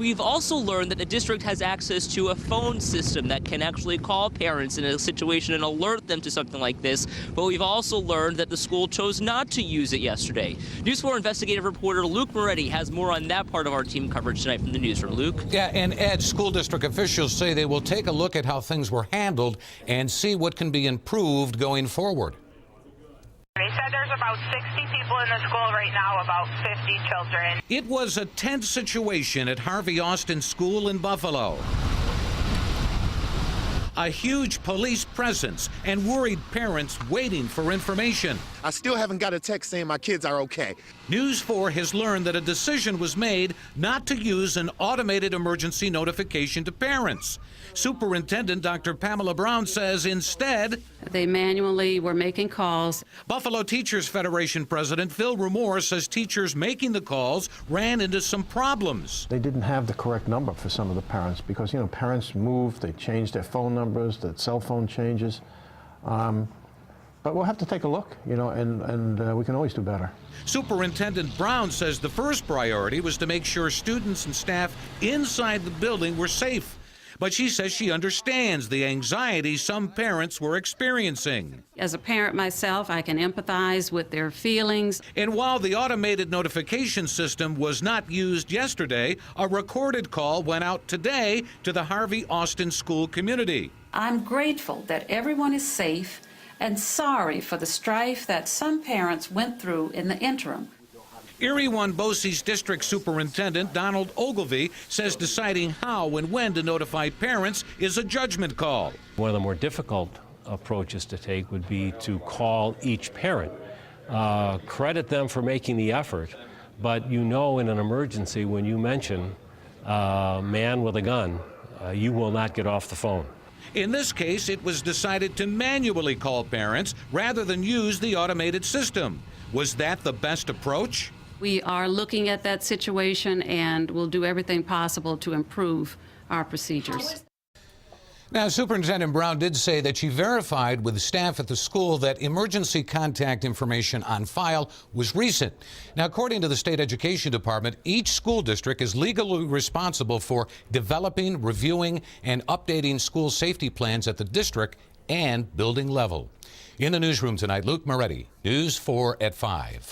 we've also learned that the district has access to a phone system that can actually call parents in a situation and alert them to something like this. But we've also learned that the school chose not to use it yesterday. News 4 investigative reporter Luke Moretti has more on that part of our team coverage tonight from the newsroom. Luke? Yeah, and Ed, school district officials say they will take a look at how things were handled and see what can be improved going forward. They said there's about 60 people in the school right now, about 50 children. It was a tense situation at Harvey Austin School in Buffalo. A huge police presence and worried parents waiting for information. I still haven't got a text saying my kids are okay. News 4 has learned that a decision was made not to use an automated emergency notification to parents. Superintendent Dr. Pamela Brown says instead, they manually were making calls. Buffalo Teachers Federation President Phil Rumore says teachers making the calls ran into some problems. They didn't have the correct number for some of the parents because, parents moved, they changed their phone numbers, their cell phone changes. But we'll have to take a look, and we can always do better. Superintendent Brown says the first priority was to make sure students and staff inside the building were safe. But she says she understands the anxiety some parents were experiencing. As a parent myself, I can empathize with their feelings. And while the automated notification system was not used yesterday, a recorded call went out today to the Harvey Austin school community. I'm grateful that everyone is safe and sorry for the strife that some parents went through in the interim. Erie Wonbosse's district superintendent, Donald Ogilvie, says deciding how and when to notify parents is a judgment call. One of the more difficult approaches to take would be to call each parent. Credit them for making the effort, but in an emergency, when you mention man with a gun, you will not get off the phone. In this case, it was decided to manually call parents rather than use the automated system. Was that the best approach? We are looking at that situation and will do everything possible to improve our procedures. Now, Superintendent Brown did say that she verified with staff at the school that emergency contact information on file was recent. Now, according to the State Education Department, each school district is legally responsible for developing, reviewing, and updating school safety plans at the district and building level. In the newsroom tonight, Luke Moretti, News 4 at 5.